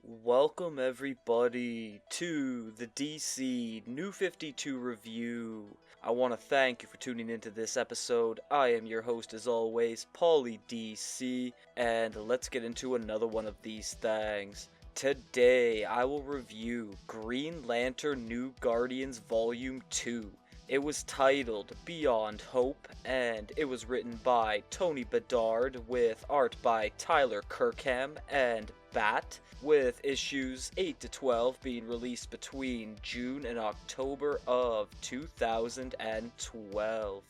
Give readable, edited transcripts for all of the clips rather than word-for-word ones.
Welcome everybody to the DC New 52 review. I want to thank you for tuning into this episode. I am your host as always, Pauly DC, and let's get into another one of these things. Today I will review Green Lantern New Guardians Volume 2. It was titled Beyond Hope, and it was written by Tony Bedard with art by Tyler Kirkham and BATT, with issues 8 to 12 being released between June and October of 2012.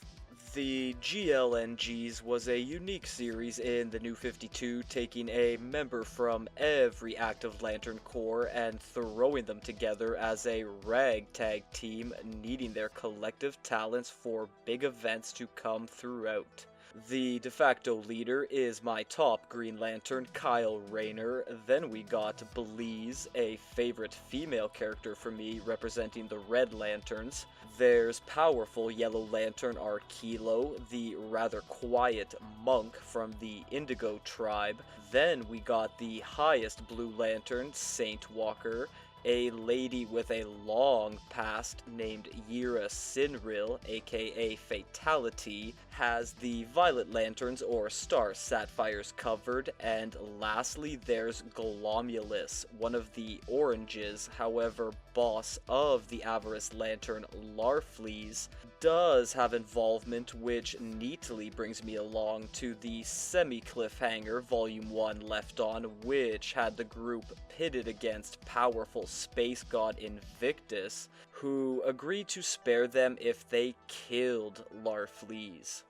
The GLNGs was a unique series in the New 52, taking a member from every active Lantern Corps and throwing them together as a ragtag team needing their collective talents for big events to come throughout. The de facto leader is my top Green Lantern, Kyle Rayner. Then we got Blaze, a favorite female character for me representing the Red Lanterns. There's powerful Yellow Lantern Arkilo, the rather quiet monk from the Indigo tribe. Then we got the highest Blue Lantern, Saint Walker, a lady with a long past named Yira Sinril, aka Fatality, has the Violet Lanterns or Star Sapphires covered, and lastly there's Glomulus, one of the Oranges, however boss of the Avarice Lantern Larfleeze, does have involvement, which neatly brings me along to the semi-cliffhanger Volume 1 left on, which had the group pitted against powerful space god Invictus, who agreed to spare them if they killed Larfleeze.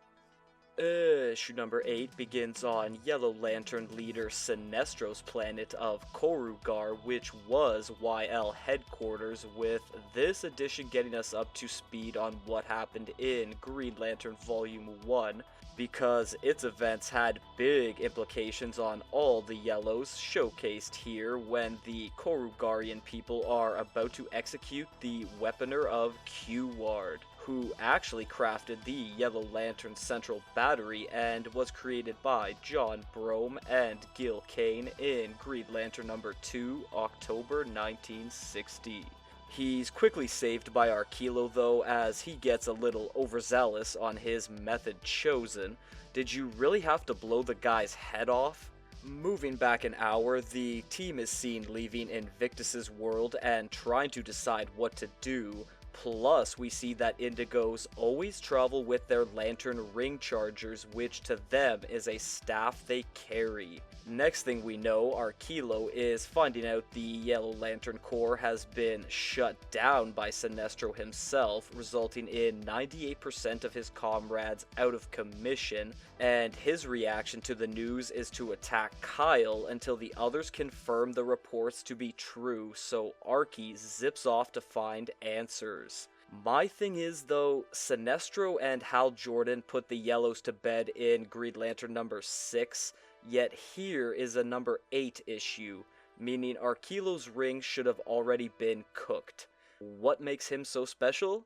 Issue number 8 begins on Yellow Lantern leader Sinestro's planet of Korugar, which was YL headquarters, with this edition getting us up to speed on what happened in Green Lantern Volume 1, because its events had big implications on all the Yellows, showcased here when the Korugarian people are about to execute the Weaponer of Q-Ward, who actually crafted the Yellow Lantern Central Battery and was created by John Brome and Gil Kane in Green Lantern number 2, October 1960. He's quickly saved by Arkilo though, as he gets a little overzealous on his method chosen. Did you really have to blow the guy's head off? Moving back an hour, the team is seen leaving Invictus's world and trying to decide what to do. Plus, we see that Indigos always travel with their Lantern Ring Chargers, which to them is a staff they carry. Next thing we know, Arkilo is finding out the Yellow Lantern Corps has been shut down by Sinestro himself, resulting in 98% of his comrades out of commission, and his reaction to the news is to attack Kyle until the others confirm the reports to be true, so Arky zips off to find answers. My thing is though, Sinestro and Hal Jordan put the Yellows to bed in Green Lantern number 6, yet here is a number 8 issue, meaning Arkilo's ring should have already been cooked. What makes him so special?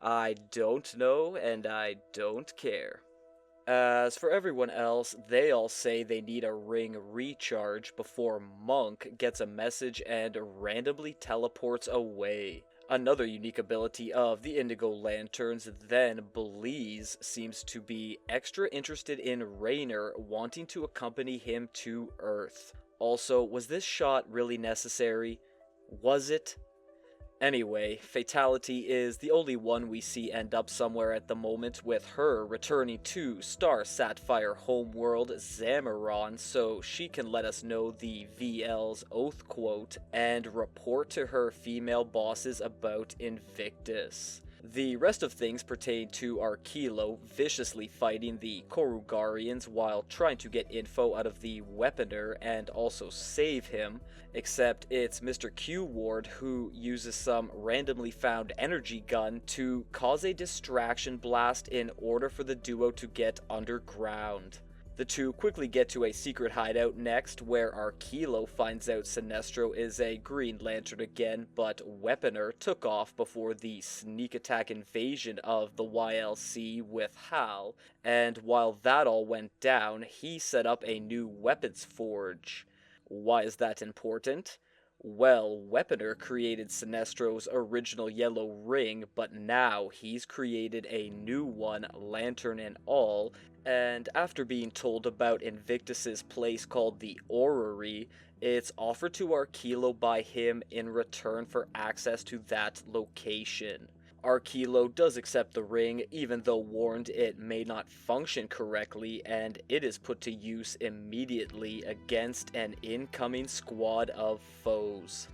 I don't know, and I don't care. As for everyone else, they all say they need a ring recharge before Monk gets a message and randomly teleports away. Another unique ability of the Indigo Lanterns, then Blaze, seems to be extra interested in Rayner wanting to accompany him to Earth. Also, was this shot really necessary? Was it? Anyway, Fatality is the only one we see end up somewhere at the moment, with her returning to Star Sapphire homeworld Zamaron so she can let us know the VL's oath quote and report to her female bosses about Invictus. The rest of things pertain to Arkilo viciously fighting the Korugarians while trying to get info out of the Weaponer and also save him, except it's Mr. Q-Ward who uses some randomly found energy gun to cause a distraction blast in order for the duo to get underground. The two quickly get to a secret hideout next, where Arkilo finds out Sinestro is a Green Lantern again, but Weaponer took off before the sneak attack invasion of the YLC with Hal, and while that all went down, he set up a new weapons forge. Why is that important? Well, Weaponer created Sinestro's original yellow ring, but now he's created a new one, Lantern and all, and after being told about Invictus's place called the Orrery, it's offered to Arkilo by him in return for access to that location. Arkilo does accept the ring, even though warned it may not function correctly, and it is put to use immediately against an incoming squad of foes.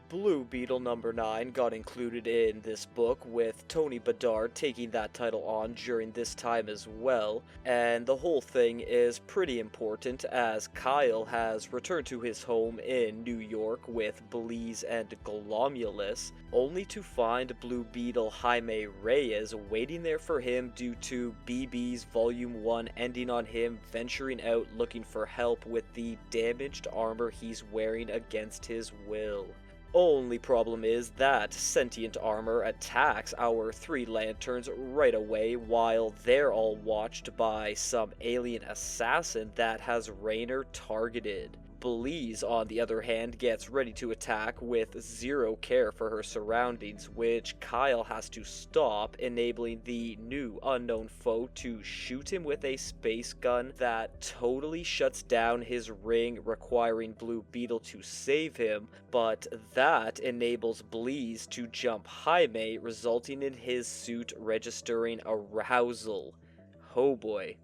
Blue Beetle number 9 got included in this book, with Tony Bedard taking that title on during this time as well, and the whole thing is pretty important as Kyle has returned to his home in New York with Bleeze and Glomulus, only to find Blue Beetle Jaime Reyes waiting there for him due to BB's Volume 1 ending on him venturing out looking for help with the damaged armor he's wearing against his will. Only problem is that sentient armor attacks our 3 lanterns right away while they're all watched by some alien assassin that has Raynor targeted. Bleeze, on the other hand, gets ready to attack with zero care for her surroundings, which Kyle has to stop, enabling the new unknown foe to shoot him with a space gun that totally shuts down his ring, requiring Blue Beetle to save him, but that enables Bleeze to jump Jaime, resulting in his suit registering arousal. Oh boy.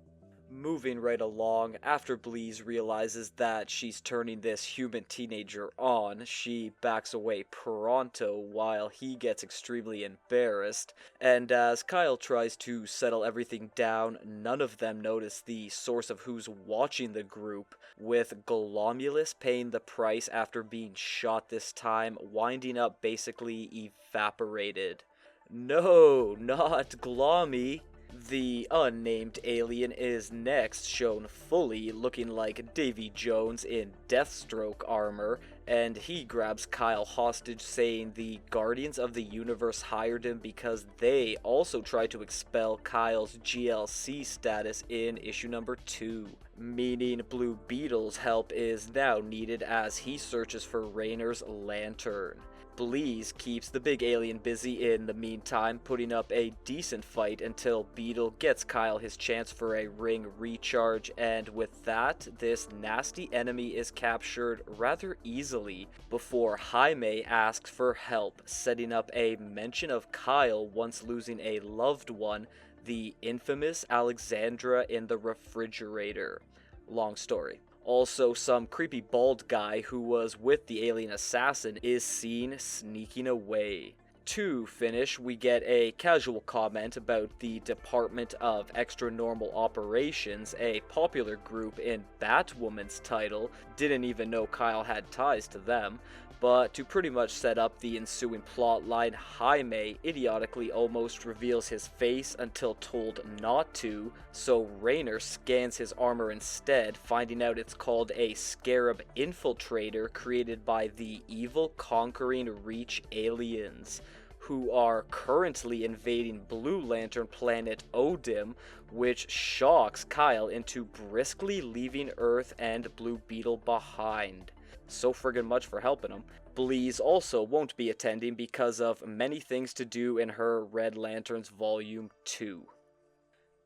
Moving right along, after Bleeze realizes that she's turning this human teenager on, she backs away pronto while he gets extremely embarrassed, and as Kyle tries to settle everything down, none of them notice the source of who's watching the group, with Glomulus paying the price after being shot this time, winding up basically evaporated. No, not Glommy! The unnamed alien is next shown fully looking like Davy Jones in Deathstroke armor, and he grabs Kyle hostage saying the Guardians of the Universe hired him because they also tried to expel Kyle's GLC status in issue number 2. Meaning Blue Beetle's help is now needed as he searches for Raynor's lantern. Bleeze keeps the big alien busy in the meantime, putting up a decent fight until Beetle gets Kyle his chance for a ring recharge, and with that, this nasty enemy is captured rather easily before Jaime asks for help, setting up a mention of Kyle once losing a loved one, the infamous Alexandra in the refrigerator. Long story. Also, some creepy bald guy who was with the alien assassin is seen sneaking away. To finish, we get a casual comment about the Department of Extra Normal Operations, a popular group in Batwoman's title. Didn't even know Kyle had ties to them. But to pretty much set up the ensuing plotline, Jaime idiotically almost reveals his face until told not to, so Raynor scans his armor instead, finding out it's called a Scarab Infiltrator created by the evil conquering Reach aliens, who are currently invading Blue Lantern planet Odim, which shocks Kyle into briskly leaving Earth and Blue Beetle behind. So friggin' much for helping him. Bleeze also won't be attending because of many things to do in her Red Lanterns Vol.2.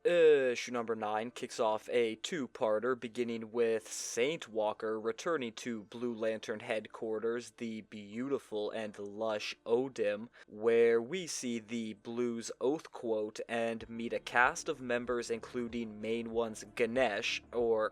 Issue number 9 kicks off a two-parter beginning with Saint Walker returning to Blue Lantern headquarters, the beautiful and lush Odim, where we see the Blues Oath quote and meet a cast of members including main ones Ganesh, or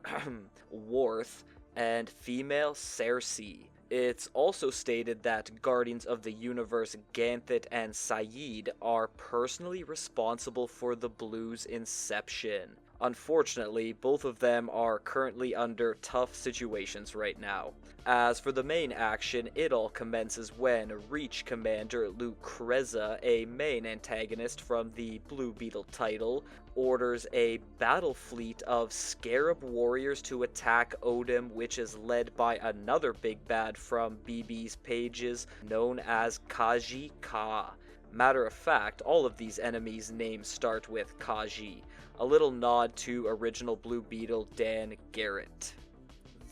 Worth, and female Cersei. It's also stated that Guardians of the Universe Ganthet and Saeed are personally responsible for the Blues' inception. Unfortunately, both of them are currently under tough situations right now. As for the main action, it all commences when Reach Commander Lucrezza, a main antagonist from the Blue Beetle title, orders a battle fleet of Scarab warriors to attack Odin, which is led by another big bad from BB's pages known as Kaji Ka. Matter of fact, all of these enemies' names start with Kaji, a little nod to original Blue Beetle Dan Garrett.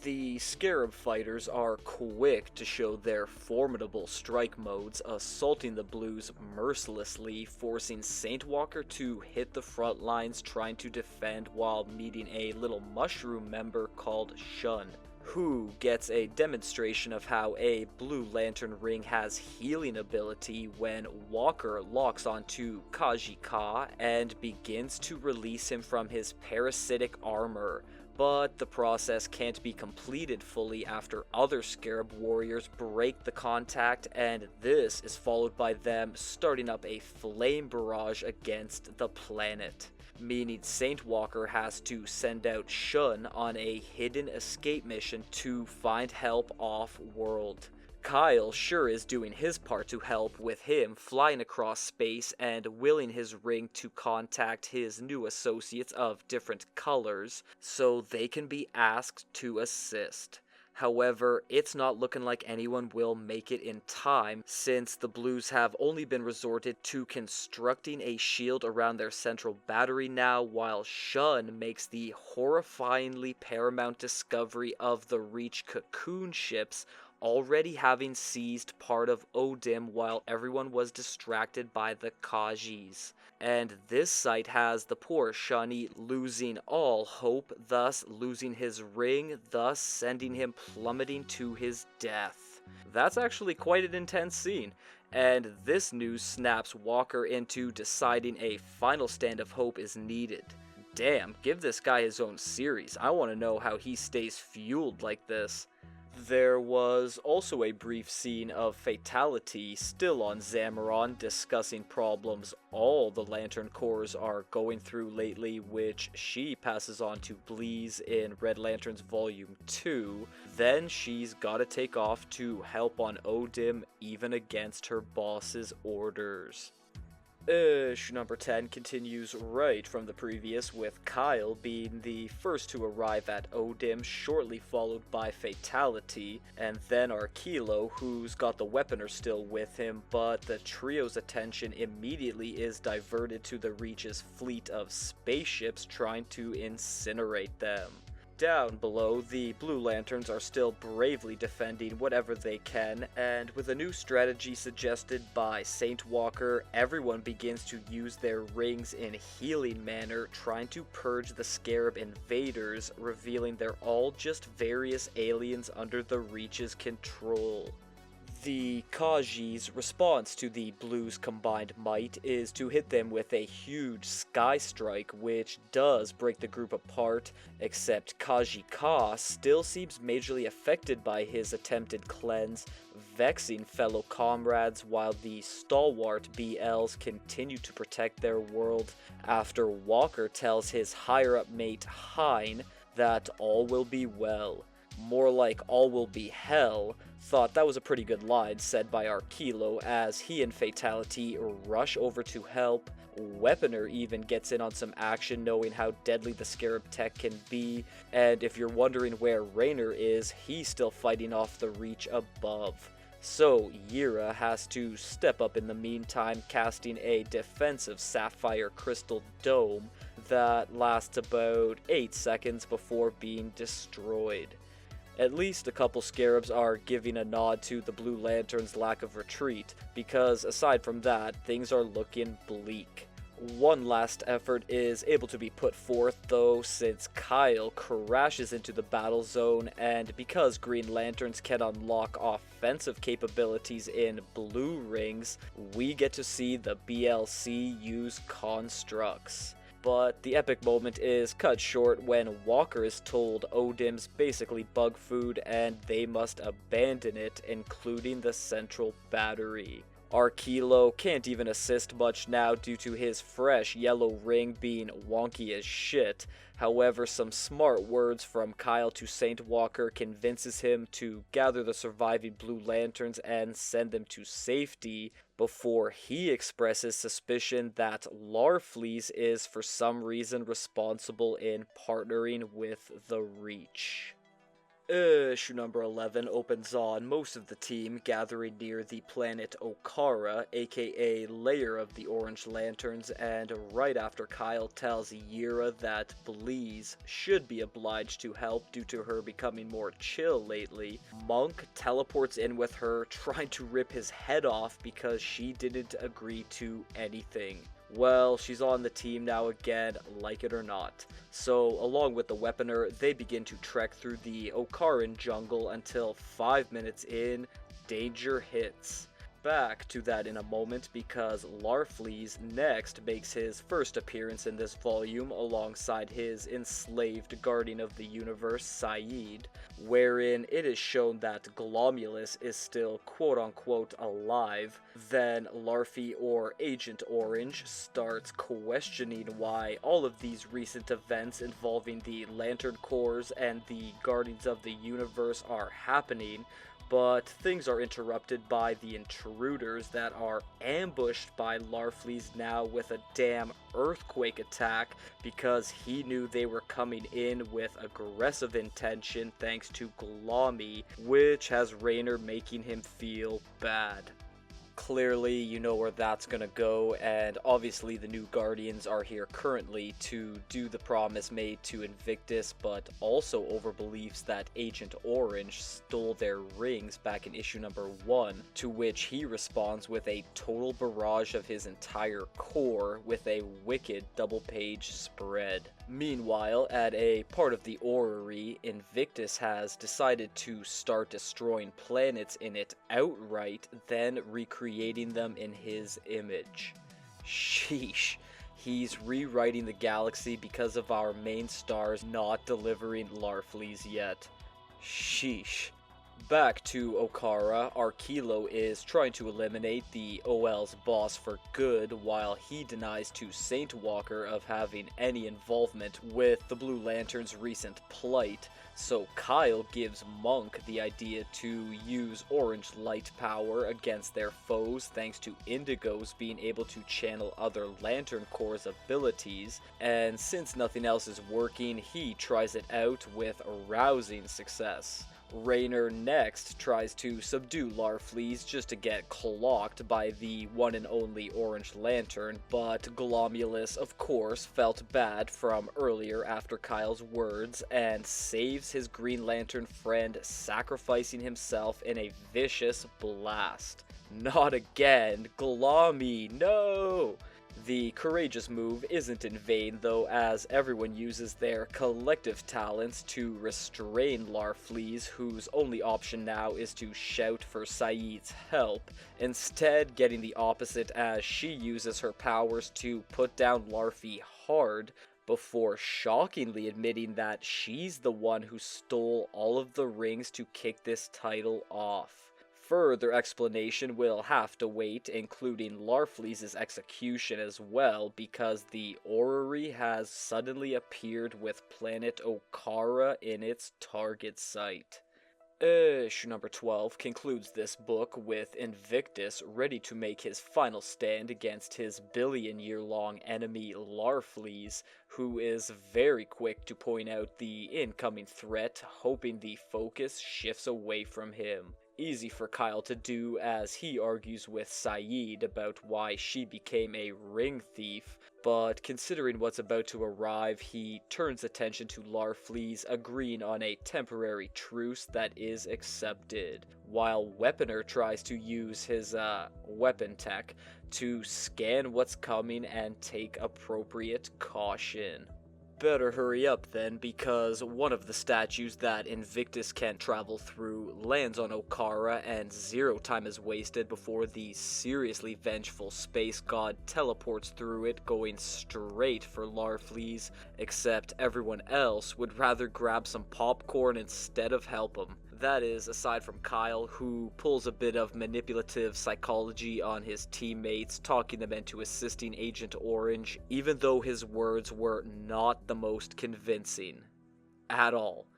The Scarab fighters are quick to show their formidable strike modes, assaulting the Blues mercilessly, forcing Saintwalker to hit the front lines trying to defend while meeting a little mushroom member called Shun, who gets a demonstration of how a Blue Lantern ring has healing ability when Walker locks onto Kajika and begins to release him from his parasitic armor. But the process can't be completed fully after other Scarab warriors break the contact, and this is followed by them starting up a flame barrage against the planet, meaning Saintwalker has to send out Shun on a hidden escape mission to find help off-world. Kyle sure is doing his part to help, with him flying across space and willing his ring to contact his new associates of different colors so they can be asked to assist. However, it's not looking like anyone will make it in time, since the Blues have only been resorted to constructing a shield around their central battery now, while Shun makes the horrifyingly paramount discovery of the Reach cocoon ships already having seized part of Odim while everyone was distracted by the Kajis. And this sight has the poor Shani losing all hope, thus losing his ring, thus sending him plummeting to his death. That's actually quite an intense scene, and this news snaps Walker into deciding a final stand of hope is needed. Damn, give this guy his own series. I want to know how he stays fueled like this. There was also a brief scene of Fatality still on Zamaron discussing problems all the Lantern Corps are going through lately, which she passes on to Bleeze in Red Lanterns Vol.2. Then she's gotta take off to help on Odim even against her boss's orders. Issue number 10 continues right from the previous, with Kyle being the first to arrive at Odim, shortly followed by Fatality, and then Arkilo, who's got the Weaponer still with him, but the trio's attention immediately is diverted to the Reach's fleet of spaceships trying to incinerate them. Down below, the Blue Lanterns are still bravely defending whatever they can, and with a new strategy suggested by Saintwalker, everyone begins to use their rings in healing manner, trying to purge the Scarab invaders, revealing they're all just various aliens under the Reach's control. The Kaji's response to the Blues' combined might is to hit them with a huge Sky Strike, which does break the group apart, except Kaji Ka still seems majorly affected by his attempted cleanse, vexing fellow comrades while the stalwart BLs continue to protect their world after Walker tells his higher-up mate Hein that all will be well. More like all will be hell. Thought that was a pretty good line said by Arkilo as he and Fatality rush over to help. Weaponer even gets in on some action, knowing how deadly the Scarab tech can be, and if you're wondering where Raynor is, he's still fighting off the Reach above. So Yira has to step up in the meantime, casting a defensive Sapphire Crystal Dome that lasts about 8 seconds before being destroyed. At least a couple Scarabs are giving a nod to the Blue Lantern's lack of retreat, because aside from that, things are looking bleak. One last effort is able to be put forth though, since Kyle crashes into the battle zone, and because Green Lanterns can unlock offensive capabilities in blue rings, we get to see the BLC use constructs. But the epic moment is cut short when Walker is told Odim's basically bug food and they must abandon it, including the central battery. Arkilo can't even assist much now due to his fresh yellow ring being wonky as shit. However, some smart words from Kyle to Saintwalker convinces him to gather the surviving Blue Lanterns and send them to safety before he expresses suspicion that Larfleeze is for some reason responsible in partnering with the Reach. Issue number 11 opens on most of the team gathering near the planet Okara, aka Layer of the Orange Lanterns, and right after Kyle tells Yira that Bleeze should be obliged to help due to her becoming more chill lately, Monk teleports in with her, trying to rip his head off because she didn't agree to anything. Well, she's on the team now again, like it or not. So, along with the Weaponer, they begin to trek through the Okaran jungle until 5 minutes in, danger hits. Back to that in a moment because Larfleeze next makes his first appearance in this volume alongside his enslaved guardian of the universe, Saeed, wherein it is shown that Glomulus is still quote-unquote alive. Then Larfy or Agent Orange starts questioning why all of these recent events involving the Lantern Corps and the Guardians of the Universe are happening, but things are interrupted by the intruders that are ambushed by Larfleeze now with a damn earthquake attack because he knew they were coming in with aggressive intention thanks to Glommy, which has Raynor making him feel bad. Clearly, you know where that's gonna go, and obviously the new Guardians are here currently to do the promise made to Invictus, but also over beliefs that Agent Orange stole their rings back in issue number 1, to which he responds with a total barrage of his entire core with a wicked double-page spread. Meanwhile, at a part of the orrery, Invictus has decided to start destroying planets in it outright, then recreating them in his image. Sheesh. He's rewriting the galaxy because of our main stars not delivering Larfleeze yet. Sheesh. Back to Okara, Arkilo is trying to eliminate the OL's boss for good while he denies to Saintwalker of having any involvement with the Blue Lantern's recent plight, so Kyle gives Monk the idea to use orange light power against their foes thanks to Indigo's being able to channel other Lantern Corps' abilities, and since nothing else is working, he tries it out with rousing success. Raynor next tries to subdue Larfleeze just to get clocked by the one and only Orange Lantern, but Glomulus of course felt bad from earlier after Kyle's words and saves his Green Lantern friend, sacrificing himself in a vicious blast. Not again, Glommy, no! The courageous move isn't in vain though, as everyone uses their collective talents to restrain Larfleeze, whose only option now is to shout for Saeed's help, instead getting the opposite as she uses her powers to put down Larfy hard, before shockingly admitting that she's the one who stole all of the rings to kick this title off. Further explanation will have to wait, including Larfleeze's execution as well, because the orrery has suddenly appeared with planet Okara in its target site. Issue number 12 concludes this book with Invictus ready to make his final stand against his billion-year-long enemy Larfleeze, who is very quick to point out the incoming threat, hoping the focus shifts away from him. Easy for Kyle to do as he argues with Saeed about why she became a ring thief, but considering what's about to arrive, he turns attention to Larfleeze agreeing on a temporary truce that is accepted, while Weaponer tries to use his weapon tech to scan what's coming and take appropriate caution. Better hurry up then, because one of the statues that Invictus can't travel through lands on Okara and zero time is wasted before the seriously vengeful space god teleports through it going straight for Larfleeze, except everyone else would rather grab some popcorn instead of help him. That is, aside from Kyle, who pulls a bit of manipulative psychology on his teammates, talking them into assisting Agent Orange, even though his words were not the most convincing. At all.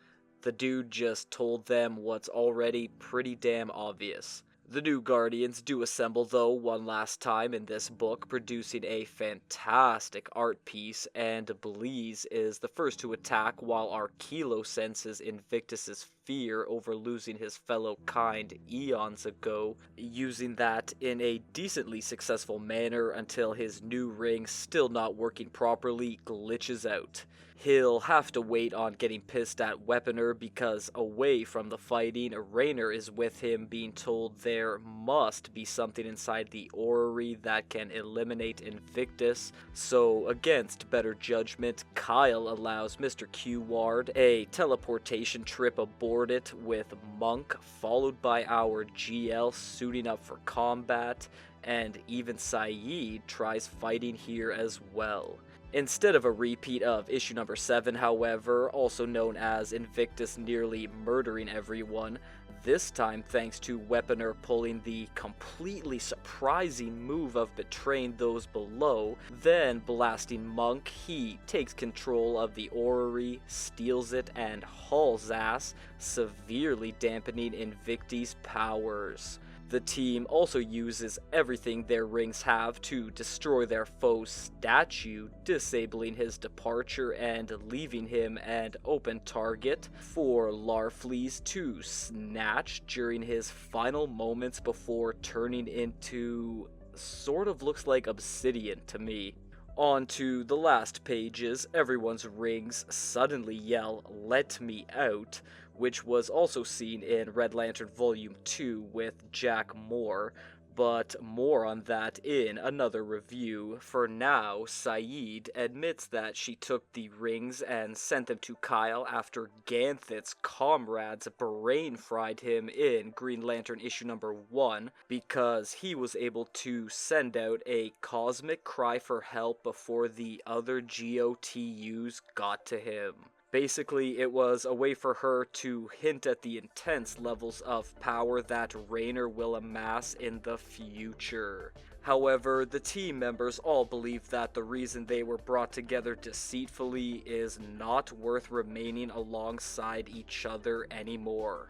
The dude just told them what's already pretty damn obvious. The new Guardians do assemble though one last time in this book, producing a fantastic art piece, and Bleeze is the first to attack while Arkilo senses Invictus's fear over losing his fellow kind eons ago, using that in a decently successful manner until his new ring, still not working properly, glitches out. He'll have to wait on getting pissed at Weaponer because away from the fighting, Raynor is with him being told there must be something inside the orrery that can eliminate Invictus, so against better judgment, Kyle allows Mr. Q-Ward a teleportation trip aboard it with Monk, followed by our GL suiting up for combat, and even Saeed tries fighting here as well. Instead of a repeat of issue number 7, however, also known as Invictus nearly murdering everyone, this time thanks to Weaponer pulling the completely surprising move of betraying those below, then blasting Monk, he takes control of the orrery, steals it, and hauls ass, severely dampening Invictus' powers. The team also uses everything their rings have to destroy their foe's statue, disabling his departure and leaving him an open target for Larfleeze to snatch during his final moments before turning into sort of looks like obsidian to me. On to the last pages, everyone's rings suddenly yell, "Let me out," which was also seen in Red Lantern Vol.2 with Jack Moore, but more on that in another review. For now, Saeed admits that she took the rings and sent them to Kyle after Ganthit's comrades brain-fried him in Green Lantern issue number 1 because he was able to send out a cosmic cry for help before the other GOTUs got to him. Basically, it was a way for her to hint at the intense levels of power that Raynor will amass in the future. However, the team members all believe that the reason they were brought together deceitfully is not worth remaining alongside each other anymore.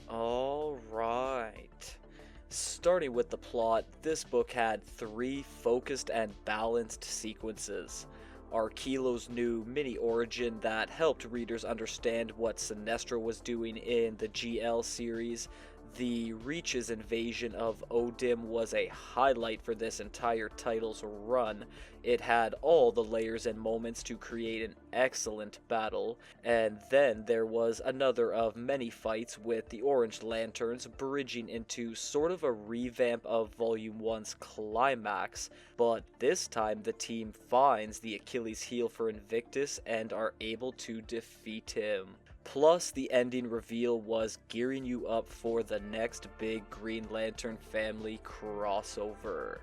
Alright. Starting with the plot, this book had 3 focused and balanced sequences. Arkilo's new mini-origin that helped readers understand what Sinestro was doing in the GL series. The Reach's invasion of Odim was a highlight for this entire title's run. It had all the layers and moments to create an excellent battle, and then there was another of many fights with the Orange Lanterns bridging into sort of a revamp of Volume 1's climax, but this time the team finds the Achilles heel for Invictus and are able to defeat him. Plus, the ending reveal was gearing you up for the next big Green Lantern family crossover.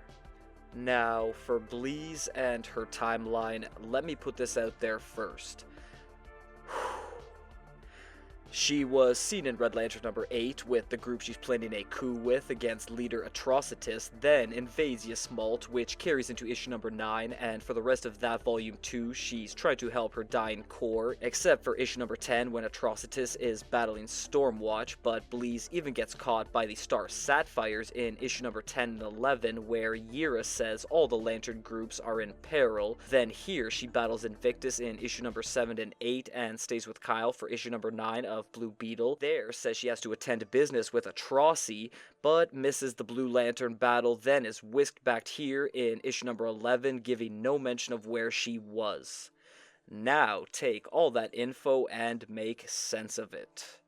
Now, for Bleeze and her timeline, let me put this out there first. She was seen in Red Lantern number 8 with the group she's planning a coup with against leader Atrocitus, then Invasia Smalt, which carries into issue number 9, and for the rest of that volume 2, she's tried to help her dying core, except for issue number 10 when Atrocitus is battling Stormwatch, but Bleeze even gets caught by the Star Sapphires in issue number 10 and 11, where Yira says all the Lantern groups are in peril. Then here she battles Invictus in issue number 7 and 8, and stays with Kyle for issue number 9 of Blue Beetle. There says she has to attend business with Atroci, but misses the Blue Lantern battle, then is whisked back here in issue number 11, giving no mention of where she was. Now take all that info and make sense of it.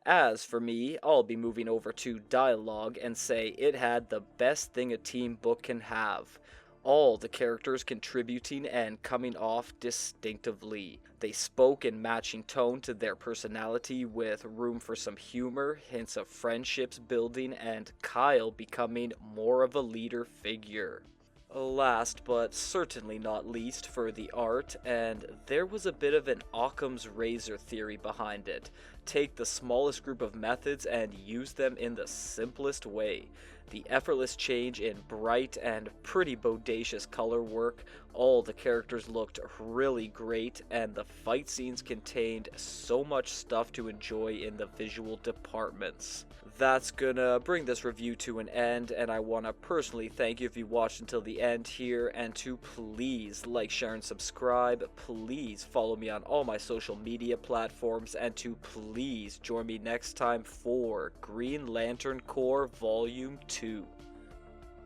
As for me, I'll be moving over to dialogue and say it had the best thing a team book can have. All the characters contributing and coming off distinctively. They spoke in matching tone to their personality, with room for some humor, hints of friendships building, and Kyle becoming more of a leader figure. Last but certainly not least for the art, and there was a bit of an Occam's razor theory behind it. Take the smallest group of methods and use them in the simplest way. The effortless change in bright and pretty bodacious color work, all the characters looked really great, and the fight scenes contained so much stuff to enjoy in the visual departments. that's gonna bring this review to an end, and I want to personally thank you if you watched until the end here, and to please like, share, and subscribe. Please follow me on all my social media platforms, and to please join me next time for Green Lantern Corps Volume 2.